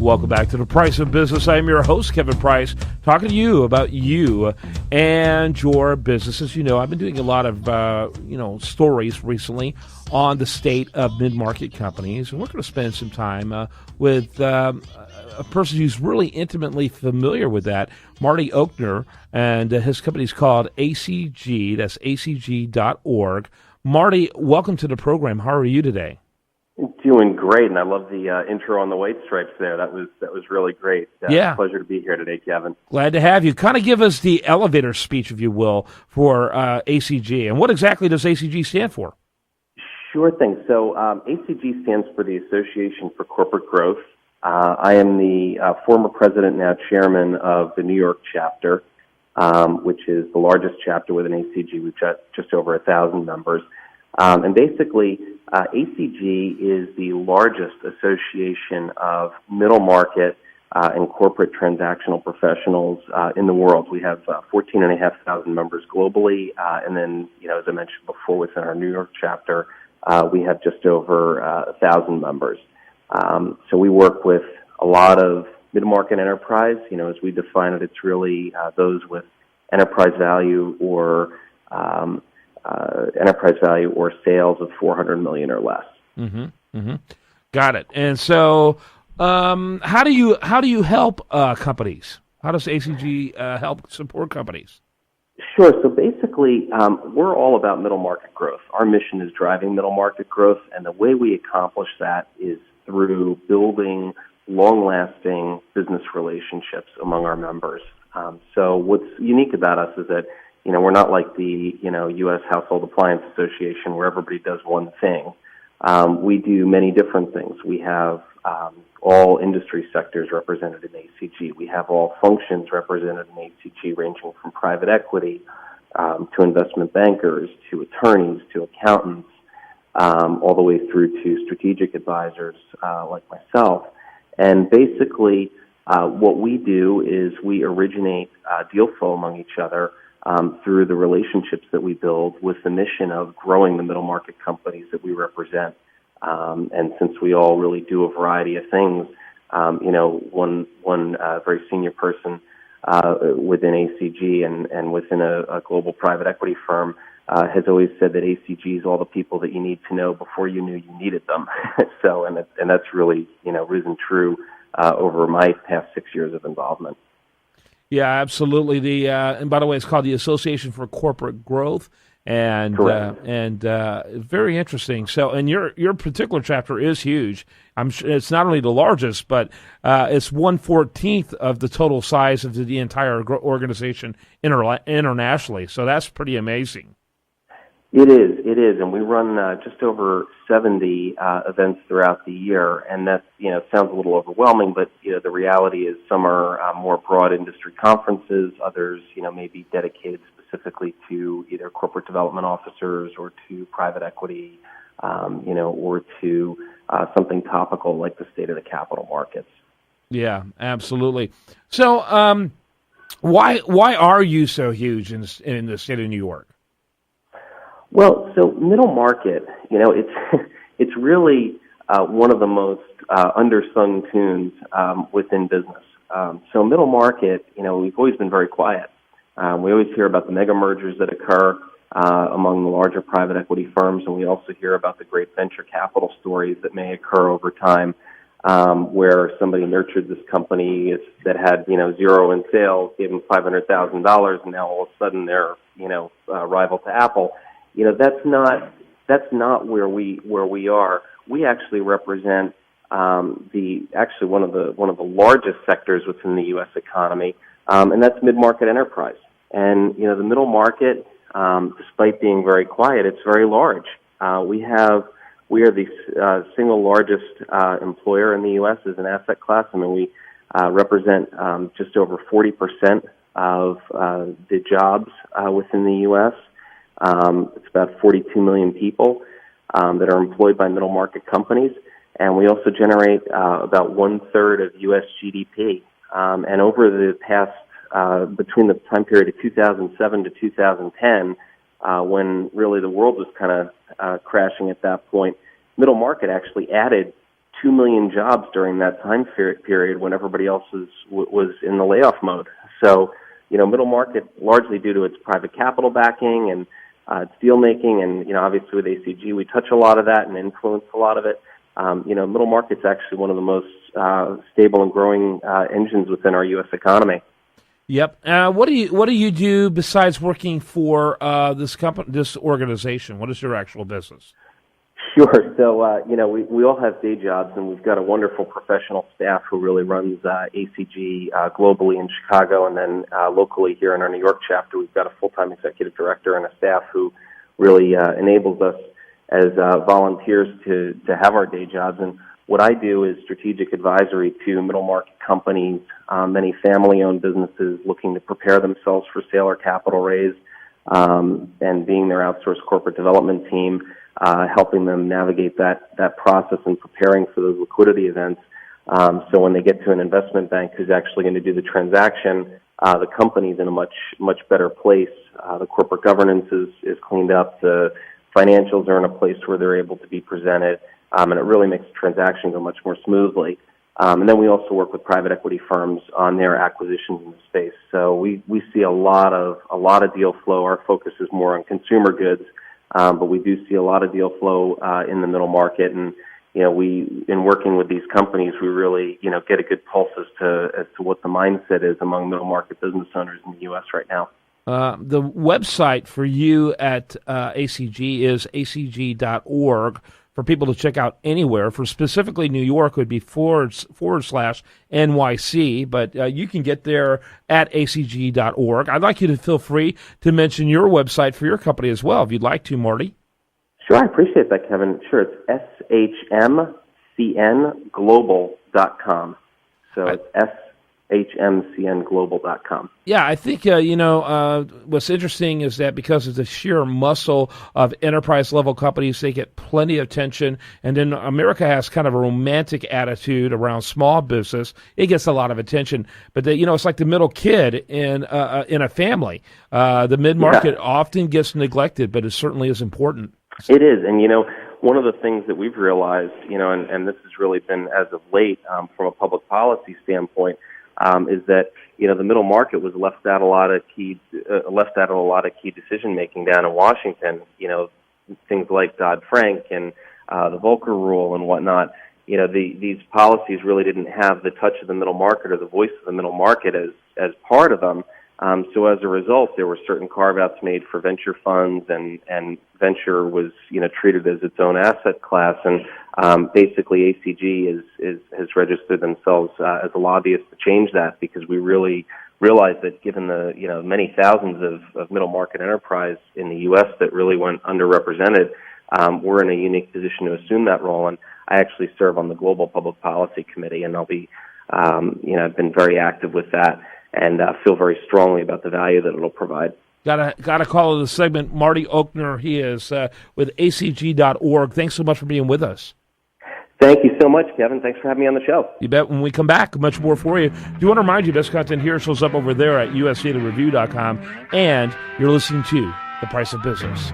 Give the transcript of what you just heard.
welcome back to The Price of Business. I am your host, Kevin Price, talking to you about you and your business. As you know, I've been doing a lot of, stories recently on the state of mid-market companies, and we're going to spend some time with a person who's really intimately familiar with that, Marty Okner, and his company is called ACG. That's acg.org. Marty, welcome to the program. How are you today? Doing great, and I love the intro on the white stripes there. That was really great. Yeah. Pleasure to be here today, Kevin. Glad to have you. Kind of give us the elevator speech, if you will, for ACG. And what exactly does ACG stand for? Sure thing. So ACG stands for the Association for Corporate Growth. I am the former president, now chairman of the New York chapter, which is the largest chapter within ACG. We've got just over 1,000 members. And basically, ACG is the largest association of middle market and corporate transactional professionals in the world. We have 14,500 members globally, and then, as I mentioned before, within our New York chapter, we have just over 1,000 members. So we work with a lot of mid-market enterprise. As we define it, it's really those with enterprise value or sales of $400 million or less. Mm-hmm. Mm-hmm. Got it. And so, how do you help companies? How does ACG help support companies? Sure. So basically, we're all about middle market growth. Our mission is driving middle market growth, and the way we accomplish that is through building long-lasting business relationships among our members. So what's unique about us is that we're not like the, U.S. Household Appliance Association where everybody does one thing. We do many different things. We have all industry sectors represented in ACG. We have all functions represented in ACG, ranging from private equity to investment bankers, to attorneys, to accountants, all the way through to strategic advisors like myself. And basically, what we do is we originate deal flow among each other through the relationships that we build with the mission of growing the middle market companies that we represent. And since we all really do a variety of things, one very senior person within ACG and within a global private equity firm has always said that ACG is all the people that you need to know before you knew you needed them. So, and that's really risen true over my past 6 years of involvement. Yeah, absolutely. And by the way, it's called the Association for Corporate Growth, and very interesting. So, and your particular chapter is huge. I'm sure it's not only the largest, but it's 1/14 of the total size of the entire organization internationally. So that's pretty amazing. It is, and we run just over 70 events throughout the year, and that sounds a little overwhelming, but the reality is some are more broad industry conferences, others may be dedicated specifically to either corporate development officers or to private equity, or to something topical like the state of the capital markets. Yeah, absolutely. So, why are you so huge in the state of New York? Well, so middle market, it's really one of the most undersung tunes within business. So middle market, we've always been very quiet. We always hear about the mega mergers that occur among the larger private equity firms, and we also hear about the great venture capital stories that may occur over time, where somebody nurtured this company that had zero in sales, gave them $500,000, and now all of a sudden they're rival to Apple. That's not where we are. We actually represent one of the largest sectors within the U.S. economy, and that's mid-market enterprise. And the middle market, despite being very quiet, it's very large. We are the single largest employer in the U.S. as an asset class. I mean, we represent just over 40% of the jobs within the U.S. It's about 42 million people that are employed by middle market companies, and we also generate about 1/3 of U.S. GDP. And over the past, between the time period of 2007 to 2010, when really the world was kind of crashing at that point, middle market actually added 2 million jobs during that time period when everybody else was in the layoff mode. So, middle market, largely due to its private capital backing and its deal making, and obviously with ACG, we touch a lot of that and influence a lot of it. Middle market's actually one of the most stable and growing engines within our U.S. economy. Yep. What do you do besides working for this company, this organization? What is your actual business? Sure. So, we all have day jobs, and we've got a wonderful professional staff who really runs ACG globally in Chicago, and then locally here in our New York chapter, we've got a full-time executive director and a staff who really enables us as volunteers to have our day jobs. And what I do is strategic advisory to middle market companies, many family-owned businesses looking to prepare themselves for sale or capital raise, and being their outsourced corporate development team, helping them navigate that process and preparing for those liquidity events. So when they get to an investment bank who's actually going to do the transaction, the company's in a much better place. The corporate governance is cleaned up. The financials are in a place where they're able to be presented, and it really makes the transaction go much more smoothly. And then we also work with private equity firms on their acquisitions in the space. So we see a lot of deal flow. Our focus is more on consumer goods, but we do see a lot of deal flow in the middle market. And in working with these companies, we really get a good pulse as to what the mindset is among middle market business owners in the U.S. right now. The website for you at ACG is acg.org for people to check out anywhere. For specifically New York would be /NYC, but you can get there at acg.org. I'd like you to feel free to mention your website for your company as well, if you'd like to, Marty. Sure, I appreciate that, Kevin. Sure, it's shmcnglobal.com. So it's shmcnglobal.com. Yeah, I think, what's interesting is that because of the sheer muscle of enterprise-level companies, they get plenty of attention. And then America has kind of a romantic attitude around small business. It gets a lot of attention. But, it's like the middle kid in a family. The mid-market often gets neglected, but it certainly is important. It is. And, one of the things that we've realized, and this has really been as of late from a public policy standpoint, is that the middle market was left out a lot of key decision making down in Washington. Things like Dodd-Frank and the Volcker Rule and whatnot. These policies really didn't have the touch of the middle market or the voice of the middle market as part of them. So as a result, there were certain carve-outs made for venture funds, and venture was, treated as its own asset class. And basically, ACG has registered themselves as a lobbyist to change that, because we really realized that given the many thousands of middle market enterprise in the U.S. that really went underrepresented, we're in a unique position to assume that role. And I actually serve on the Global Public Policy Committee, and I'll be, I've been very active with that, and feel very strongly about the value that it'll provide. Got to call the segment Marty Okner. He is with acg.org. Thanks so much for being with us. Thank you so much, Kevin. Thanks for having me on the show. You bet. When we come back, much more for you. Do want to remind you, best content here shows up over there at usdatareview.com, and you're listening to The Price of Business.